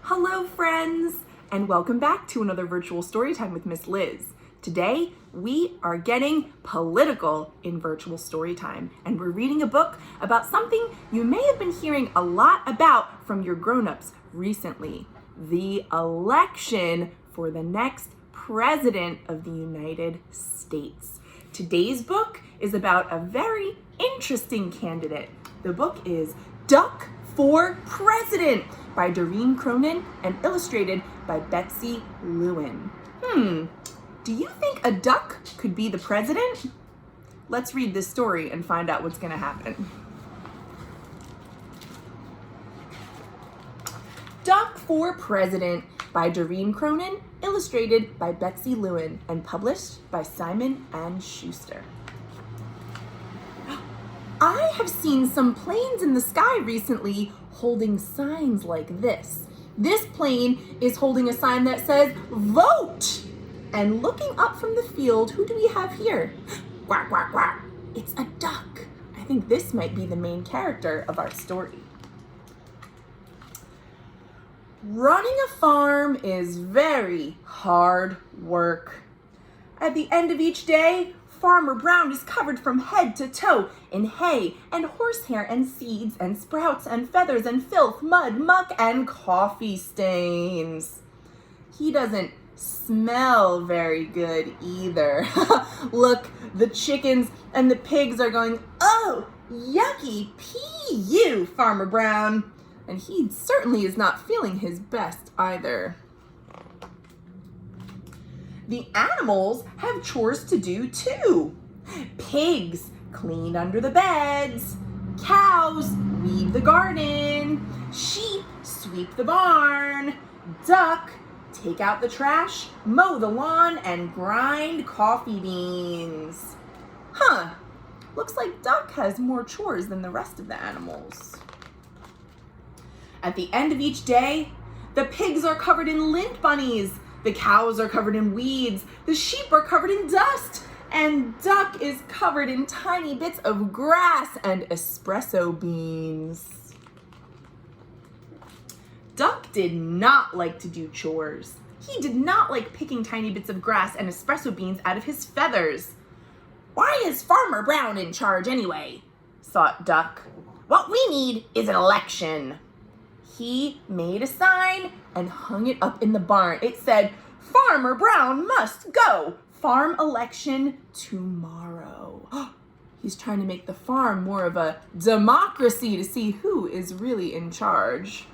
Hello friends, and welcome back to another virtual story time with Miss Liz. Today, we are getting political in virtual story time, and we're reading a book about something you may have been hearing a lot about from your grown-ups recently, the election for the next President of the United States. Today's book is about a very interesting candidate. The book is Duck for President by Doreen Cronin and illustrated by Betsy Lewin. Do you think a duck could be the president? Let's read this story and find out what's going to happen. Duck for President by Doreen Cronin, illustrated by Betsy Lewin and published by Simon Schuster. I have seen some planes in the sky recently holding signs like this. This plane is holding a sign that says, "Vote!" And looking up from the field, who do we have here? Quack, quack, quack. It's a duck. I think this might be the main character of our story. Running a farm is very hard work. At the end of each day, Farmer Brown is covered from head to toe in hay and horsehair and seeds and sprouts and feathers and filth, mud, muck, and coffee stains. He doesn't smell very good either. Look, the chickens and the pigs are going, "Oh, yucky, pee you, Farmer Brown." And he certainly is not feeling his best either. The animals have chores to do too. Pigs clean under the beds. Cows weed the garden. Sheep sweep the barn. Duck take out the trash, mow the lawn, and grind coffee beans. Looks like Duck has more chores than the rest of the animals. At the end of each day, the pigs are covered in lint bunnies. The cows are covered in weeds, the sheep are covered in dust, and Duck is covered in tiny bits of grass and espresso beans. Duck did not like to do chores. He did not like picking tiny bits of grass and espresso beans out of his feathers. "Why is Farmer Brown in charge anyway?" thought Duck. "What we need is an election." He made a sign and hung it up in the barn. It said, "Farmer Brown must go. Farm election tomorrow." He's trying to make the farm more of a democracy to see who is really in charge.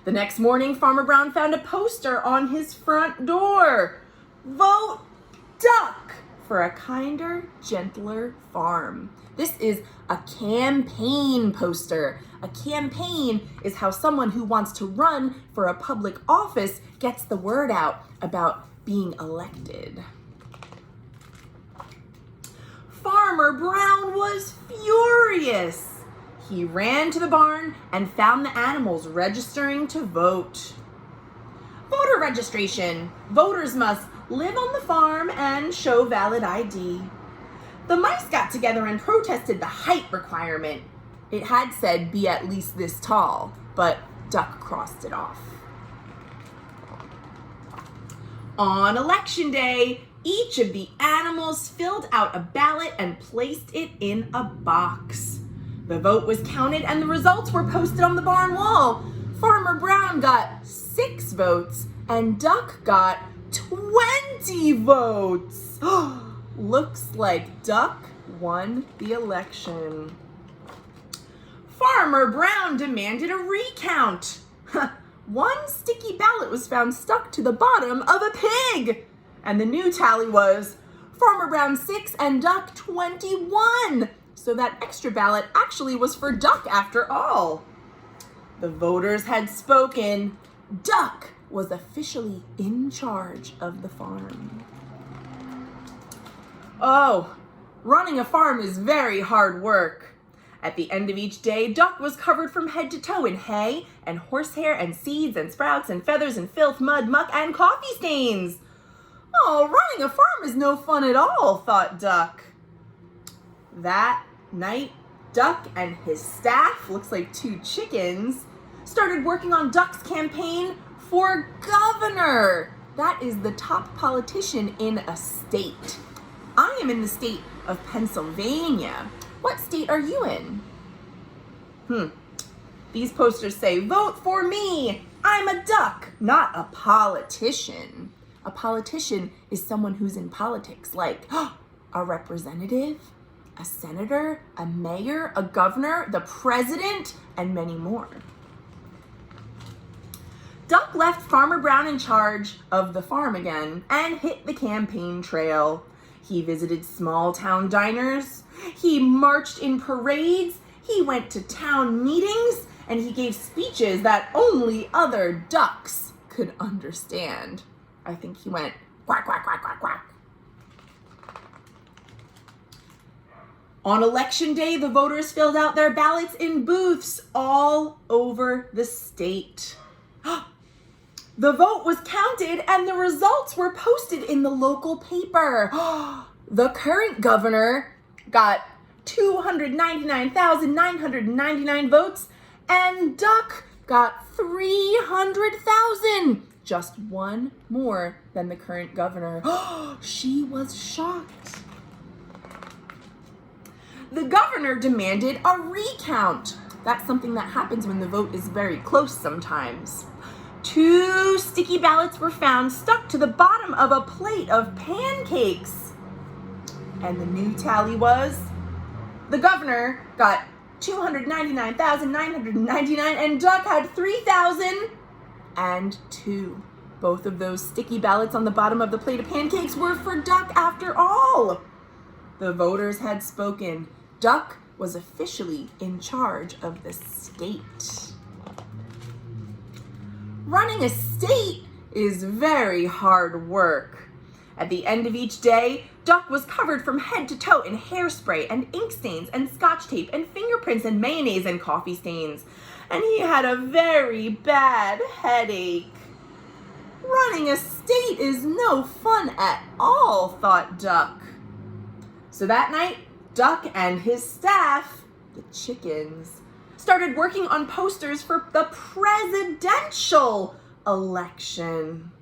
The next morning, Farmer Brown found a poster on his front door. "Vote Duck for a kinder, gentler farm." This is a campaign poster. A campaign is how someone who wants to run for a public office gets the word out about being elected. Farmer Brown was furious. He ran to the barn and found the animals registering to vote. Voter registration. Voters must live on the farm and show valid ID. The mice got together and protested the height requirement. It had said be at least this tall, but Duck crossed it off. On election day, each of the animals filled out a ballot and placed it in a box. The vote was counted and the results were posted on the barn wall. Farmer Brown got 6 votes and Duck got 20 votes. Looks like Duck won the election. Farmer Brown demanded a recount. One sticky ballot was found stuck to the bottom of a pig. And the new tally was Farmer Brown 6 and Duck 21. So that extra ballot actually was for Duck after all. The voters had spoken. Duck was officially in charge of the farm. Oh, running a farm is very hard work. At the end of each day, Duck was covered from head to toe in hay and horsehair and seeds and sprouts and feathers and filth, mud, muck, and coffee stains. Oh, running a farm is no fun at all, thought Duck. That night, Duck and his staff, looks like 2 chickens, started working on Duck's campaign for governor. That is the top politician in a state. I am in the state of Pennsylvania. What state are you in? These posters say, "Vote for me. I'm a duck, not a politician." A politician is someone who's in politics, like a representative, a senator, a mayor, a governor, the president, and many more. Duck left Farmer Brown in charge of the farm again and hit the campaign trail. He visited small town diners, he marched in parades, he went to town meetings, and he gave speeches that only other ducks could understand. I think he went quack, quack, quack, quack, quack. On election day, the voters filled out their ballots in booths all over the state. The vote was counted and the results were posted in the local paper. The current governor got 299,999 votes and Duck got 300,000. Just one more than the current governor. She was shocked. The governor demanded a recount. That's something that happens when the vote is very close sometimes. 2 sticky ballots were found stuck to the bottom of a plate of pancakes. And the new tally was, the governor got 299,999 and Duck had 3,002. Both of those sticky ballots on the bottom of the plate of pancakes were for Duck after all. The voters had spoken. Duck was officially in charge of the state. Running a state is very hard work. At the end of each day, Duck was covered from head to toe in hairspray and ink stains and scotch tape and fingerprints and mayonnaise and coffee stains. And he had a very bad headache. Running a state is no fun at all, thought Duck. So that night, Duck and his staff, the chickens, started working on posters for the presidential election.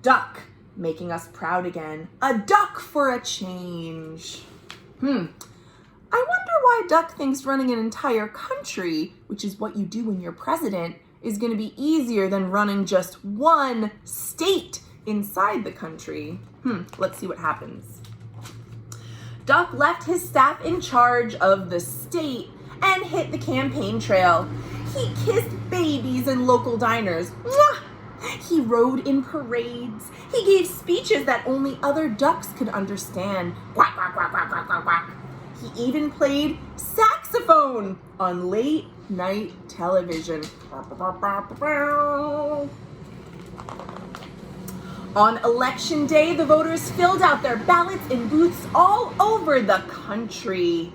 Duck, making us proud again. A duck for a change. I wonder why Duck thinks running an entire country, which is what you do when you're president, is going to be easier than running just one state inside the country. Let's see what happens. Duck left his staff in charge of the state and hit the campaign trail. He kissed babies in local diners. Mwah! He rode in parades. He gave speeches that only other ducks could understand. Quack, quack, quack, quack, quack, quack, quack. He even played saxophone on late night television. On election day, the voters filled out their ballots in booths all over the country.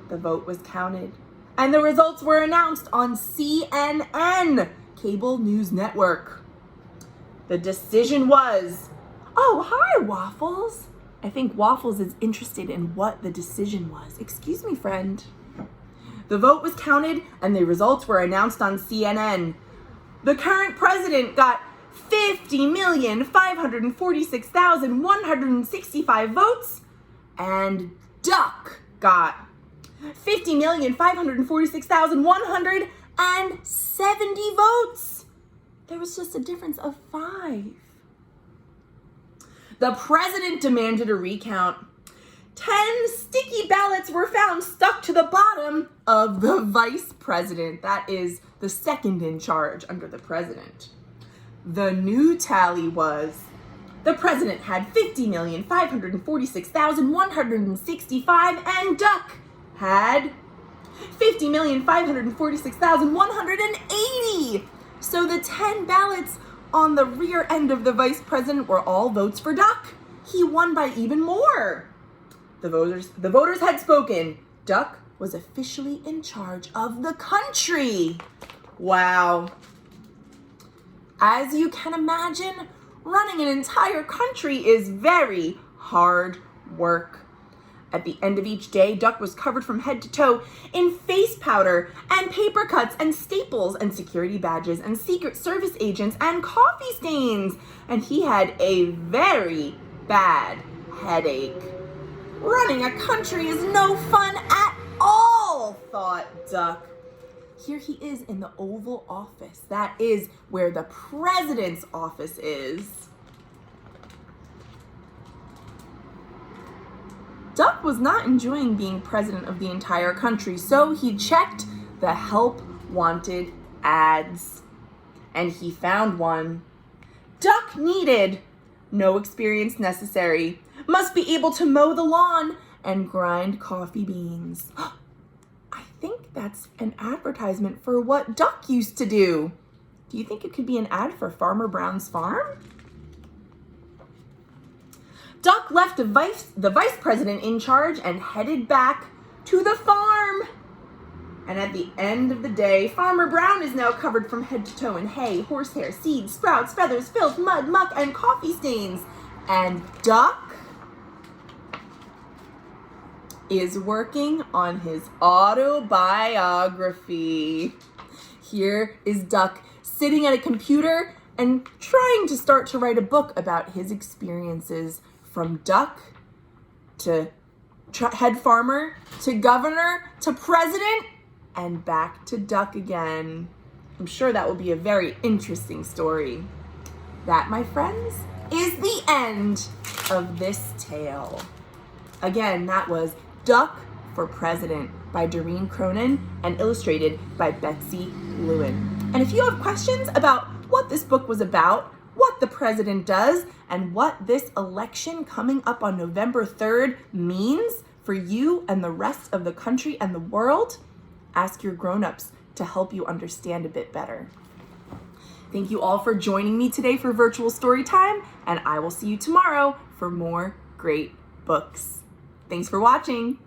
The vote was counted, and the results were announced on CNN, cable news network. The decision was, oh, hi, Waffles. I think Waffles is interested in what the decision was. Excuse me, friend. The vote was counted, and the results were announced on CNN. The current president got 50,546,165 votes, and Duck got 50,546,170 votes. There was just a difference of 5. The president demanded a recount. 10 sticky ballots were found stuck to the bottom of the vice president. That is the second in charge under the president. The new tally was, the president had 50,546,165 and Duck had 50,546,180. So the 10 ballots on the rear end of the vice president were all votes for Duck. He won by even more. The voters had spoken. Duck was officially in charge of the country. Wow. As you can imagine, running an entire country is very hard work. At the end of each day, Duck was covered from head to toe in face powder and paper cuts and staples and security badges and Secret Service agents and coffee stains. And he had a very bad headache. Running a country is no fun at all, thought Duck. Here he is in the Oval Office. That is where the president's office is. Duck was not enjoying being president of the entire country, so he checked the help wanted ads. And he found one. Duck needed. No experience necessary. Must be able to mow the lawn and grind coffee beans. I think that's an advertisement for what Duck used to do. Do you think it could be an ad for Farmer Brown's farm? Duck left the vice president in charge and headed back to the farm. And at the end of the day, Farmer Brown is now covered from head to toe in hay, horsehair, seeds, sprouts, feathers, filth, mud, muck, and coffee stains. And Duck is working on his autobiography. Here is Duck sitting at a computer and trying to start to write a book about his experiences from duck to head farmer to governor to president and back to Duck again. I'm sure that will be a very interesting story. That, my friends, is the end of this tale. Again, that was Duck for President by Doreen Cronin and illustrated by Betsy Lewin. And if you have questions about what this book was about, what the president does, and what this election coming up on November 3rd means for you and the rest of the country and the world, ask your grown-ups to help you understand a bit better. Thank you all for joining me today for Virtual Storytime, and I will see you tomorrow for more great books. Thanks for watching.